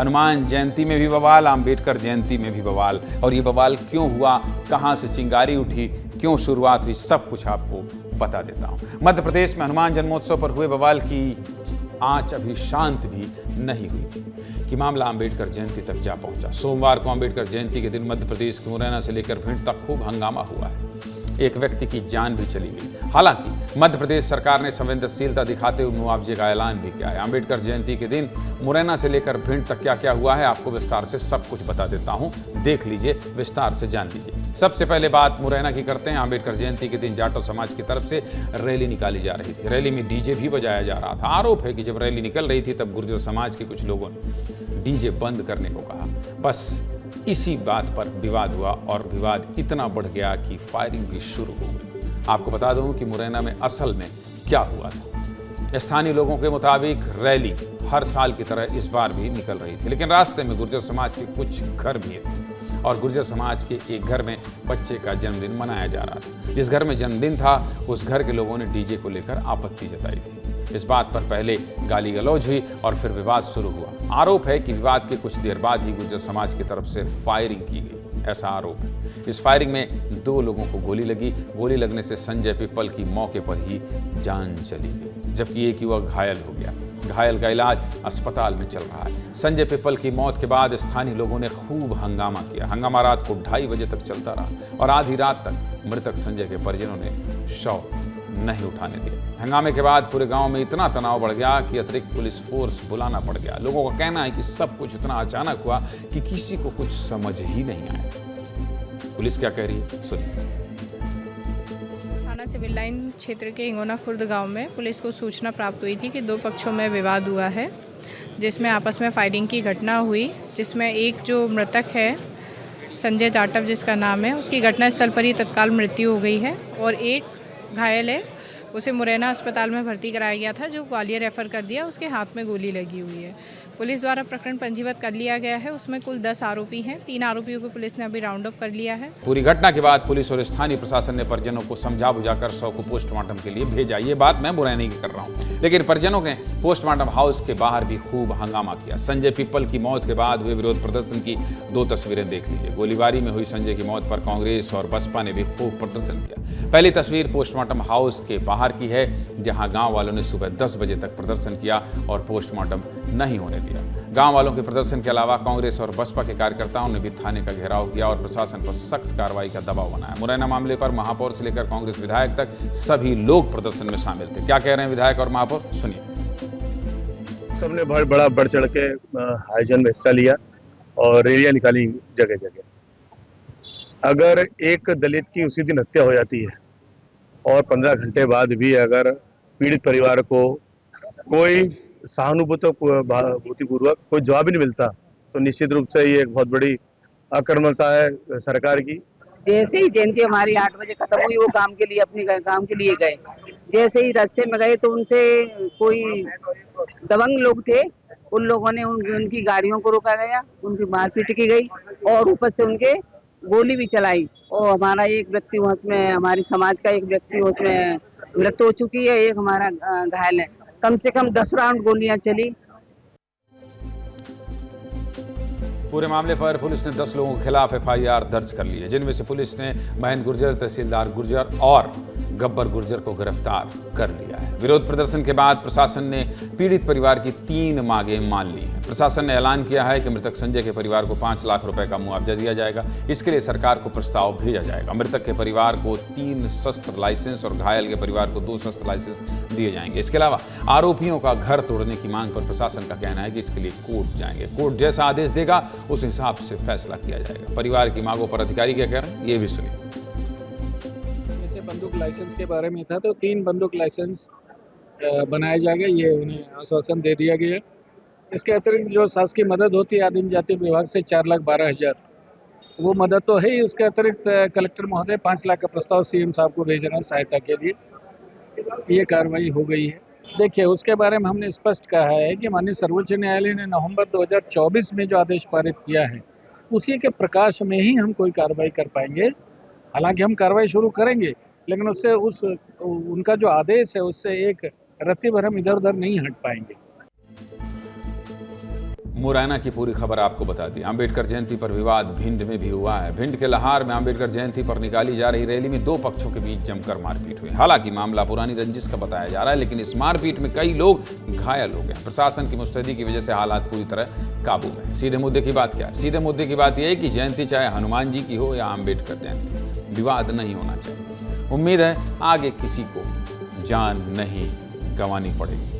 हनुमान जयंती में भी बवाल, अंबेडकर जयंती में भी बवाल। और ये बवाल क्यों हुआ, कहां से चिंगारी उठी, क्यों शुरुआत हुई, सब कुछ आपको बता देता हूं। मध्य प्रदेश में हनुमान जन्मोत्सव पर हुए बवाल की आंच अभी शांत भी नहीं हुई थी कि मामला अंबेडकर जयंती तक जा पहुंचा। सोमवार को अंबेडकर जयंती के दिन मध्य प्रदेश के मुरैना से लेकर भिंड तक खूब हंगामा हुआ है। एक व्यक्ति की जान भी चली गई। हालांकि मध्य प्रदेश सरकार ने संवेदनशीलता दिखाते हुए मुआवजे का ऐलान भी किया है। अंबेडकर जयंती के दिन मुरैना से लेकर भिंड तक क्या क्या हुआ है, आपको विस्तार से सब कुछ बता देता हूं। देख लीजिए, विस्तार से जान लीजिए। सबसे पहले बात मुरैना की करते हैं। अंबेडकर जयंती के दिन जाटो समाज की तरफ से रैली निकाली जा रही थी। रैली में डीजे भी बजाया जा रहा था। आरोप है कि जब रैली निकल रही थी तब गुर्जर समाज के कुछ लोगों ने डीजे बंद करने को कहा। बस इसी बात पर विवाद हुआ और विवाद इतना बढ़ गया कि फायरिंग भी शुरू हो गई। आपको बता दूं कि मुरैना में असल में क्या हुआ था। स्थानीय लोगों के मुताबिक रैली हर साल की तरह इस बार भी निकल रही थी, लेकिन रास्ते में गुर्जर समाज के कुछ घर भी थे और गुर्जर समाज के एक घर में बच्चे का जन्मदिन मनाया जा रहा था। जिस घर में जन्मदिन था उस घर के लोगों ने डीजे को लेकर आपत्ति जताई थी। इस बात पर पहले गाली गलौज हुई और फिर विवाद शुरू हुआ। आरोप है कि विवाद के कुछ देर बाद ही गुर्जर समाज की तरफ से फायरिंग की गई, ऐसा आरोप है। इस फायरिंग में 2 लोगों को गोली लगी। गोली लगने से संजय पिप्पल की मौके पर ही जान चली गई, जबकि एक युवक घायल हो गया। घायल का इलाज अस्पताल में चल रहा है। संजय पिप्पल की मौत के बाद स्थानीय लोगों ने खूब हंगामा किया। हंगामा रात को 2:30 बजे तक चलता रहा और आधी रात तक मृतक संजय के परिजनों ने शव नहीं उठाने दिया। हंगामे के बाद पूरे गांव में इतना तनाव बढ़ गया कि अतिरिक्त पुलिस फोर्स बुलाना पड़ गया। लोगों का कहना है कि सब कुछ इतना अचानक हुआ कि किसी को कुछ समझ ही नहीं आया। पुलिस क्या कह रही है, सुनिए। थाना सिविल लाइन क्षेत्र के हिंगोना खुर्द गांव में पुलिस को सूचना प्राप्त हुई थी कि 2 पक्षों में विवाद हुआ है, जिसमें आपस में फायरिंग की घटना हुई, जिसमें एक जो मृतक है संजय जाटव जिसका नाम है, उसकी घटनास्थल पर ही तत्काल मृत्यु हो गई है और एक घायल है, उसे मुरैना अस्पताल में भर्ती कराया गया था, जो ग्वालियर रेफर कर दिया। उसके हाथ में गोली लगी हुई है। पुलिस द्वारा प्रकरण पंजीबद्ध कर लिया गया है। उसमें कुल 10 आरोपी हैं। 3 आरोपियों को पुलिस ने अभी राउंड अप कर लिया है। पूरी घटना के बाद पुलिस और स्थानीय प्रशासन ने परिजनों को समझा बुझाकर शव को पोस्टमार्टम के लिए भेजा। ये बात मैं मुरैना की कर रहा हूँ, लेकिन परिजनों ने पोस्टमार्टम हाउस के बाहर भी खूब हंगामा किया। संजय पिप्पल की मौत के बाद हुए विरोध प्रदर्शन की 2 तस्वीरें देख लीजिए। गोलीबारी में हुई संजय की मौत पर कांग्रेस और बसपा ने भी खूब प्रदर्शन किया। पहली तस्वीर पोस्टमार्टम हाउस के बाहर की है, जहां गांव वालों ने सुबह 10 बजे तक प्रदर्शन किया और पोस्टमार्टम नहीं होने दिया। गांव वालों के प्रदर्शन के अलावा कांग्रेस और बसपा के कार्यकर्ताओं ने भी थाने का घेराव किया और प्रशासन पर सख्त कार्रवाई का दबाव बनाया। मुरैना मामले पर महापौर से लेकर कांग्रेस विधायक तक सभी लोग प्रदर्शन में शामिल थे। क्या कह रहे हैं विधायक और महापौर, सुनिए। सबने बड़ा बढ़ चढ़ के आयोजन में हिस्सा लिया और रैलियां निकाली जगह जगह। अगर एक दलित की उसी दिन हत्या हो जाती है और 15 घंटे बाद भी अगर पीड़ित परिवार को कोई सहानुभूतिपूर्वक कोई जवाब ही नहीं मिलता, तो निश्चित रूप से ये एक बहुत बड़ी आक्रामकता है सरकार की। जैसे ही जयंती हमारी 8 बजे खत्म हुई, वो काम के लिए अपने काम के लिए गए। जैसे ही रास्ते में गए तो उनसे कोई दबंग लोग थे, उन लोगों ने उनकी गाड़ियों को रोका गया, उनकी मारपीट की गई और ऊपर से उनके गोली भी चलाई और हमारा एक व्यक्ति उसमें, हमारी समाज का एक व्यक्ति उसमें मृत्यु हो चुकी है, एक हमारा घायल है। कम से कम 10 राउंड गोलियां चली। पूरे मामले पर पुलिस ने 10 लोगों के खिलाफ FIR दर्ज कर ली है, जिनमें से पुलिस ने महेंद्र गुर्जर, तहसीलदार गुर्जर और गब्बर गुर्जर को गिरफ्तार कर लिया है। विरोध प्रदर्शन के बाद प्रशासन ने पीड़ित परिवार की 3 मांगें मान ली हैं। प्रशासन ने ऐलान किया है कि मृतक संजय के परिवार को 5 लाख रुपए का मुआवजा दिया जाएगा। इसके लिए सरकार को प्रस्ताव भेजा जाएगा। मृतक के परिवार को 3 शस्त्र लाइसेंस और घायल के परिवार को 2 शस्त्र लाइसेंस दिए जाएंगे। इसके अलावा आरोपियों का घर तोड़ने की मांग पर प्रशासन का कहना है कि इसके लिए कोर्ट जाएंगे। कोर्ट जैसा आदेश देगा उस हिसाब से फैसला किया जाएगा। परिवार की मांगों पर अधिकारी क्या कह रहे हैं, ये भी सुनिए। जैसे बंदूक लाइसेंस के बारे में था, तो 3 बंदूक लाइसेंस बनाया जाएगा, ये उन्हें आश्वासन दे दिया गया। इसके अतिरिक्त जो शासकीय मदद होती है आदिम जाति विभाग से 4,12,000, वो मदद तो है ही। उसके अतिरिक्त कलेक्टर महोदय 5 लाख का प्रस्ताव CM साहब को भेज रहे हैं सहायता के लिए। ये कार्रवाई हो गई है। देखिए, उसके बारे में हमने स्पष्ट कहा है कि माननीय सर्वोच्च न्यायालय ने नवंबर 2024 में जो आदेश पारित किया है, उसी के प्रकाश में ही हम कोई कार्रवाई कर पाएंगे। हालांकि हम कार्रवाई शुरू करेंगे, लेकिन उससे उनका जो आदेश है उससे एक रत्ती भर हम इधर उधर नहीं हट पाएंगे। मुरैना की पूरी खबर आपको बता दी। अंबेडकर जयंती पर विवाद भिंड में भी हुआ है। भिंड के लहार में अंबेडकर जयंती पर निकाली जा रही रैली में दो पक्षों के बीच जमकर मारपीट हुई। हालांकि मामला पुरानी रंजिश का बताया जा रहा है, लेकिन इस मारपीट में कई लोग घायल हो गए। प्रशासन की मुस्तैदी की वजह से हालात पूरी तरह काबू में है। सीधे मुद्दे की बात क्या है? सीधे मुद्दे की बात यह है कि जयंती चाहे हनुमान जी की हो या अंबेडकर जयंती, विवाद नहीं होना चाहिए। उम्मीद है आगे किसी को जान नहीं गंवानी पड़ेगी।